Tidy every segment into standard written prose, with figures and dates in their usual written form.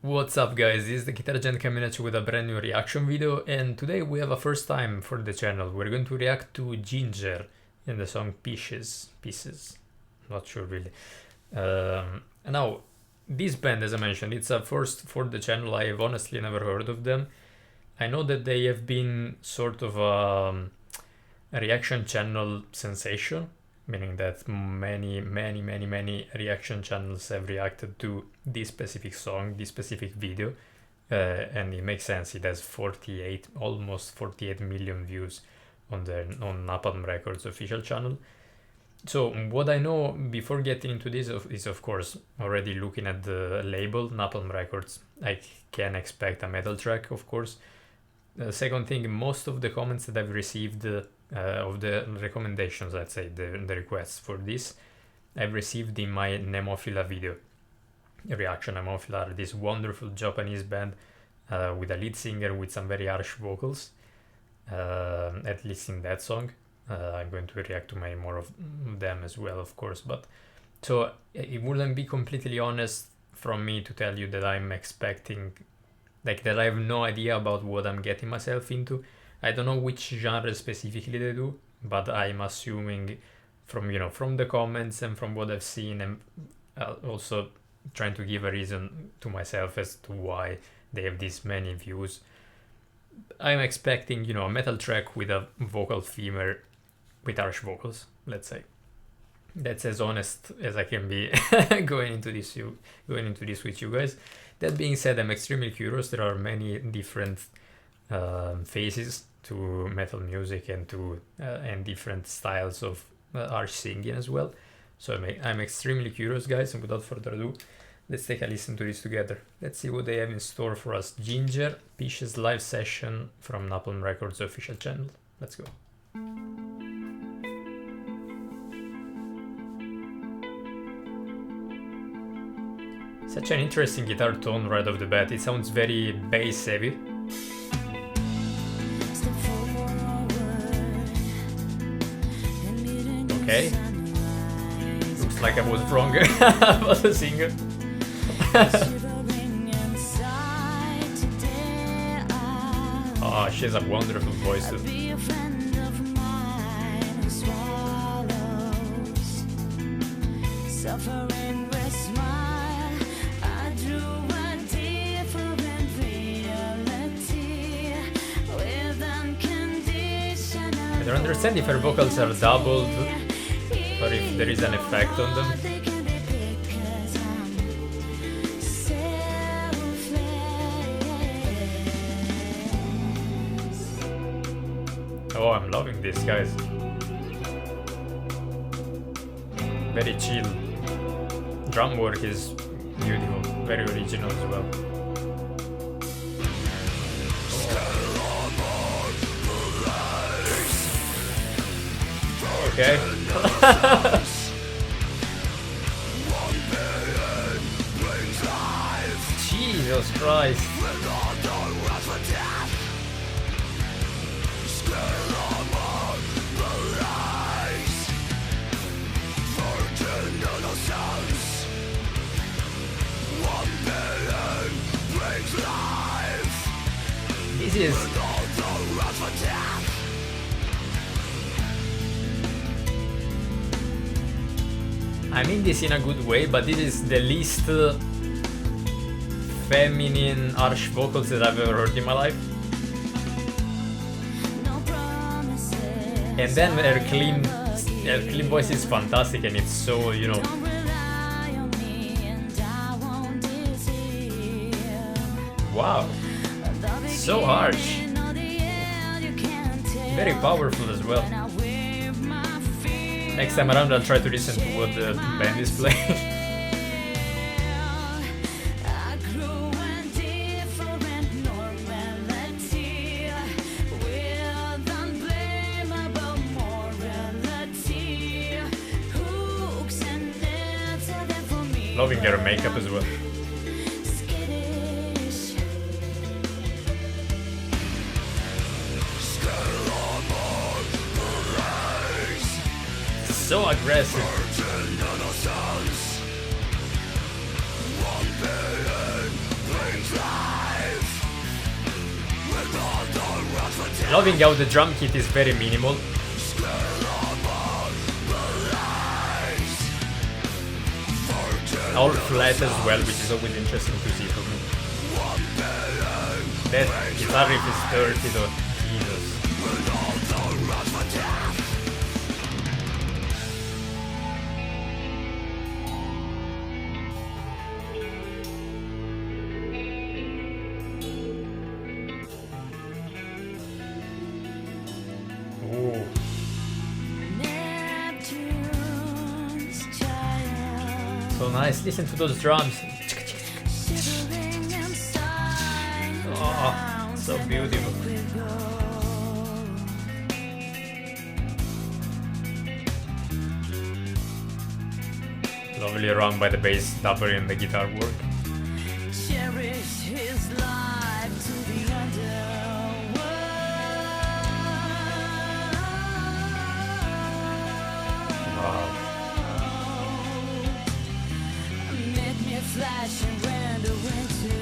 What's up guys, this is the Guitar Gent coming at you with a brand new reaction video, and today we have a first time for the channel. We're going to react to JINJER in the song Pieces, not sure really. Now, this band, as I mentioned, it's a first for the channel. I have honestly never heard of them. I know that they have been sort of a reaction channel sensation, meaning that many reaction channels have reacted to this specific song, this specific video, and it makes sense. It has almost 48 million views on Napalm Records official channel. So what I know before getting into this is, of course, already looking at the label Napalm Records, I can expect a metal track, of course. The second thing, most of the comments that I've received of the recommendations, let's say the requests for this, I've received in my Nemophila video reaction. Nemophila are this wonderful Japanese band with a lead singer with some very harsh vocals, at least in that song. I'm going to react to many more of them as well, of course, but so it wouldn't be completely honest from me to tell you that I'm expecting, like, that I have no idea about what I'm getting myself into. I don't know which genre specifically they do, but I'm assuming from the comments and from what I've seen, and also trying to give a reason to myself as to why they have this many views. I'm expecting, a metal track with a vocal female with harsh vocals, let's say. That's as honest as I can be going into this with you guys. That being said, I'm extremely curious. There are many different phases to metal music and different styles of harsh singing as well. So I'm extremely curious, guys, and without further ado, let's take a listen to this together. Let's see what they have in store for us. JINJER, Pisces live session from Napalm Records official channel. Let's go. Such an interesting guitar tone right off the bat. It sounds very bass heavy. Okay. Looks like I was wrong about the singer. Oh, she has a wonderful voice too. I don't understand if her vocals are doubled or if there is an effect on them. Oh, I'm loving this, guys. Very chill. Drum work is beautiful, very original as well. Okay. Jesus Christ. This is... I mean this in a good way, but this is the least feminine harsh vocals that I've ever heard in my life. And then her clean voice is fantastic, and it's so, wow, so harsh, very powerful as well. Next time around I'll try to listen to what the band is playing. Loving her makeup as well. So aggressive. Loving how the drum kit is very minimal. All flat as well, which is always interesting to see for me. That guitar riff is dirty though. Jesus. Ooh. So nice, listen to those drums. Oh, so beautiful. Lovely run by the bass, doubling the guitar work. Cherish his life to the underworld. Wow. Make me flash and render into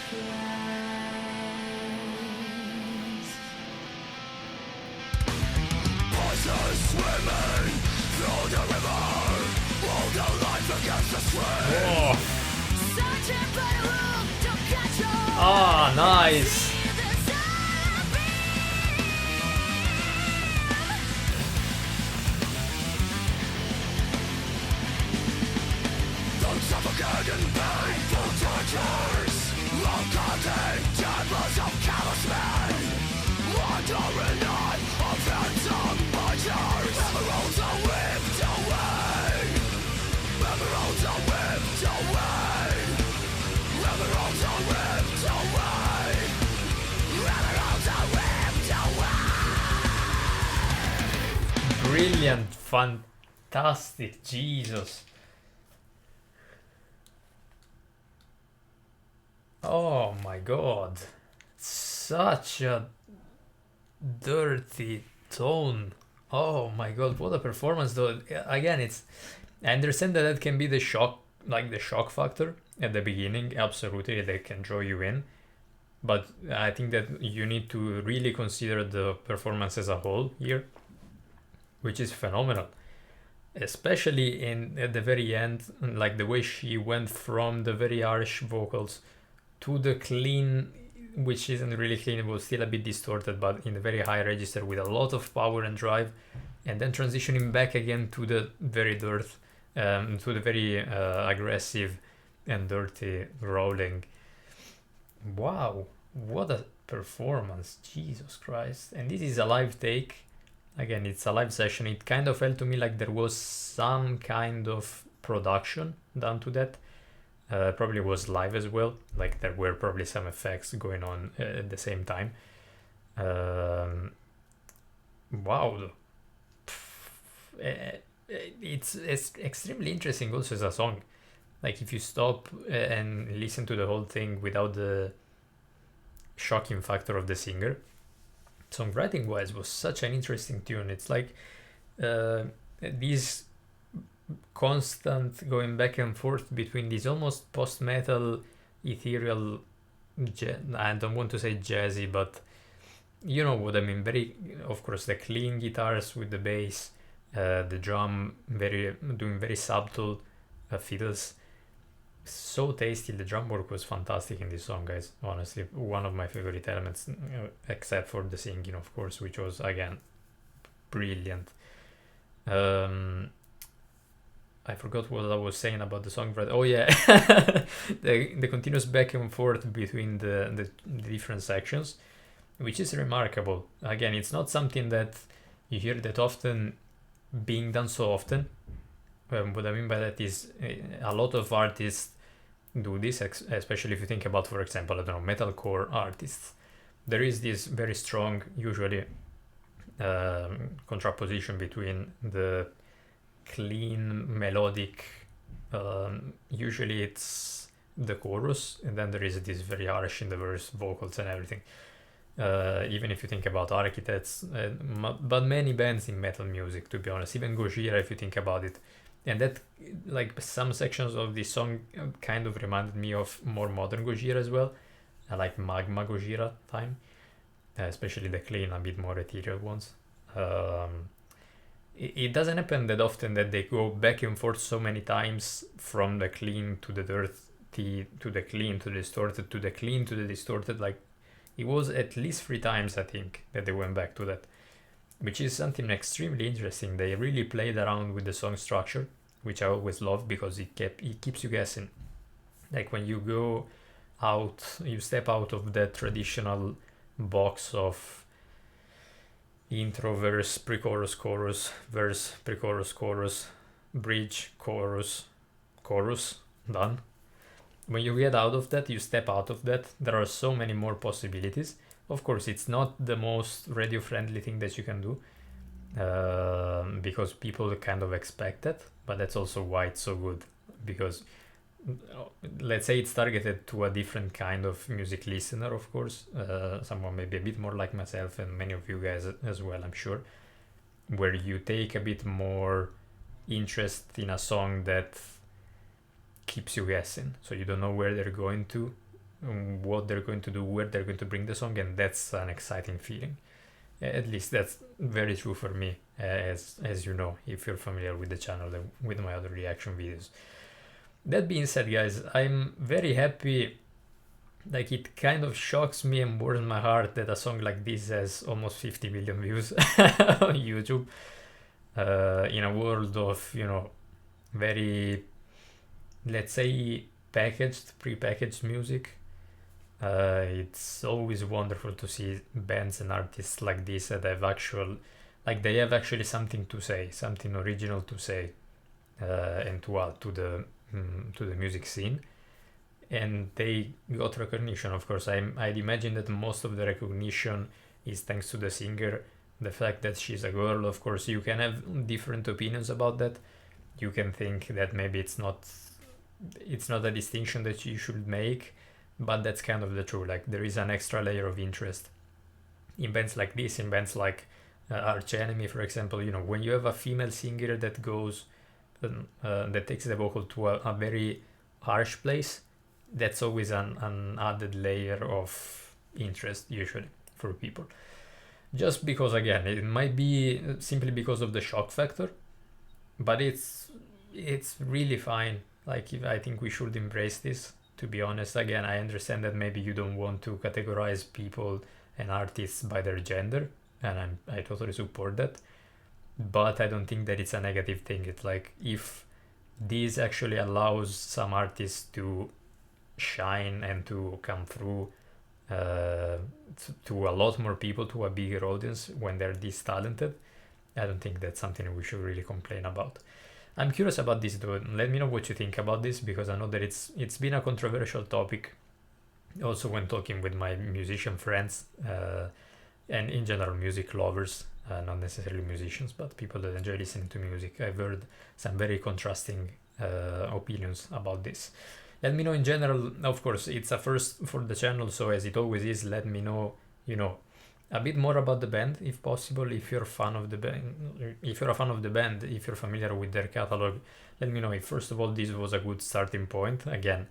Christ. Voices swimming through the river, hold the life against the stream. Oh. Searching for the room to catch your Ah, nice. Don't suffocate in painful tortures, ungodly tempers of callous men, wandering on of phantom butchers. Emeralds are whipped away, emeralds are whipped away, emeralds are whipped away, emeralds are whipped away. Brilliant, fantastic, Jesus. Oh my god. Such a dirty tone. Oh my god, what a performance though. Again, it's, I understand that that can be the shock, like the shock factor at the beginning. Absolutely, they can draw you in. But I think that you need to really consider the performance as a whole here, which is phenomenal. Especially at the very end, like the way she went from the very harsh vocals to the clean, which isn't really clean, it was still a bit distorted, but in a very high register with a lot of power and drive, and then transitioning back again to the very to the very aggressive and dirty rolling. Wow, what a performance, Jesus Christ. And this is a live take. Again, it's a live session. It kind of felt to me like there was some kind of production done to that. Probably was live as well, like there were probably some effects going on at the same time. Wow, it's extremely interesting also as a song. Like if you stop and listen to the whole thing without the shocking factor of the singer, songwriting wise was such an interesting tune. It's like these constant going back and forth between these almost post-metal ethereal I don't want to say jazzy, but you know what I mean. Very, of course, the clean guitars with the bass, the drum doing very subtle fiddles. So tasty. The drum work was fantastic in this song, guys. Honestly, one of my favorite elements, except for the singing, of course, which was again brilliant. I forgot what I was saying about the song, but oh yeah, the continuous back and forth between the different sections, which is remarkable. Again, it's not something that you hear that often being done so often. What I mean by that is a lot of artists do this, especially if you think about, for example, I don't know, metalcore artists. There is this very strong, usually, contraposition between the clean melodic, usually it's the chorus, and then there is this very harsh in the verse vocals and everything. Even if you think about Architects, but many bands in metal music, to be honest, even Gojira, if you think about it. And that, like, some sections of this song kind of reminded me of more modern Gojira as well, like Magma Gojira time. especially the clean, a bit more ethereal ones. It doesn't happen that often that they go back and forth so many times from the clean to the dirty to the clean to the distorted to the clean to the distorted. Like, it was at least 3 times, I think, that they went back to that, which is something extremely interesting. They really played around with the song structure, which I always love because it keeps you guessing. Like, when you go out, you step out of the traditional box of intro, verse, pre-chorus, chorus, verse, pre-chorus, chorus, bridge, chorus, chorus, done. When you get out of that, you step out of that, there are so many more possibilities. Of course, it's not the most radio-friendly thing that you can do, because people kind of expect that, but that's also why it's so good, because let's say it's targeted to a different kind of music listener, of course, someone maybe a bit more like myself and many of you guys as well, I'm sure, where you take a bit more interest in a song that keeps you guessing, so you don't know where they're going to, what they're going to do, where they're going to bring the song, and that's an exciting feeling. At least that's very true for me, as you know, if you're familiar with the channel and with my other reaction videos. That being said, guys, I'm very happy. Like, it kind of shocks me and warms my heart that a song like this has almost 50 million views on YouTube, in a world of, you know, very, let's say, pre-packaged music. It's always wonderful to see bands and artists like this that have they have actually something to say, something original to say, and to add to the music scene, and they got recognition. Of course, I'd imagine that most of the recognition is thanks to the singer, the fact that she's a girl. Of course, you can have different opinions about that. You can think that maybe it's not a distinction that you should make, but that's kind of the truth. Like, there is an extra layer of interest in bands like this, in bands like Arch Enemy, for example. You know, when you have a female singer that goes that takes the vocal to a very harsh place, that's always an added layer of interest usually for people, just because, again, it might be simply because of the shock factor, but it's really fine. Like, I think we should embrace this, to be honest. Again, I understand that maybe you don't want to categorize people and artists by their gender, and I totally support that, but I don't think that it's a negative thing. It's like, if this actually allows some artists to shine and to come through to a lot more people, to a bigger audience, when they're this talented, I don't think that's something we should really complain about. I'm curious about this though. Let me know what you think about this, because I know that it's been a controversial topic also when talking with my musician friends, and in general music lovers, not necessarily musicians, but people that enjoy listening to music. I've heard some very contrasting opinions about this. Let me know in general. Of course, it's a first for the channel, so as it always is, let me know, you know, a bit more about the band, if possible. If you're a fan of the band, if you're familiar with their catalog, let me know if, first of all, this was a good starting point. Again,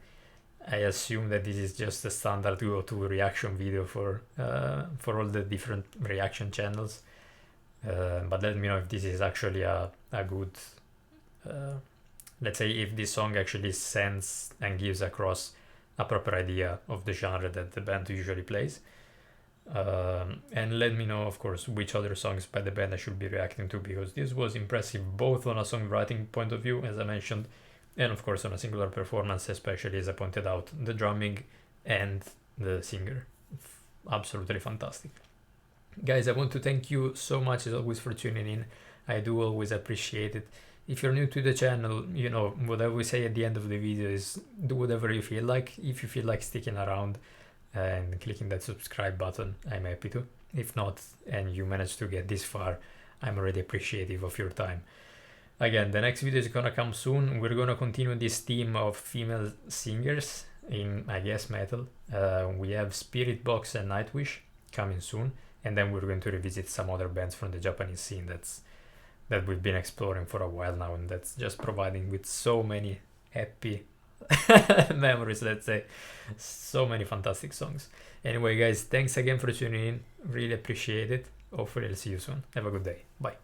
I assume that this is just a standard go-to reaction video for all the different reaction channels, but let me know if this is actually a good, let's say, if this song actually sends and gives across a proper idea of the genre that the band usually plays. And let me know, of course, which other songs by the band I should be reacting to, because this was impressive both on a songwriting point of view, as I mentioned, and of course on a singular performance, especially as I pointed out, the drumming and the singer. Absolutely fantastic. Guys, I want to thank you so much as always for tuning in. I do always appreciate it. If you're new to the channel, you know, what I always say at the end of the video is do whatever you feel like. If you feel like sticking around and clicking that subscribe button, I'm happy to. If not, and you managed to get this far, I'm already appreciative of your time. Again, the next video is gonna come soon. We're gonna continue this theme of female singers in, I guess, metal. We have Spirit Box and Nightwish coming soon, and then we're going to revisit some other bands from the Japanese scene that we've been exploring for a while now, and that's just providing with so many happy memories, let's say. So many fantastic songs. Anyway, guys, thanks again for tuning in. Really appreciate it. Hopefully I'll see you soon. Have a good day. Bye.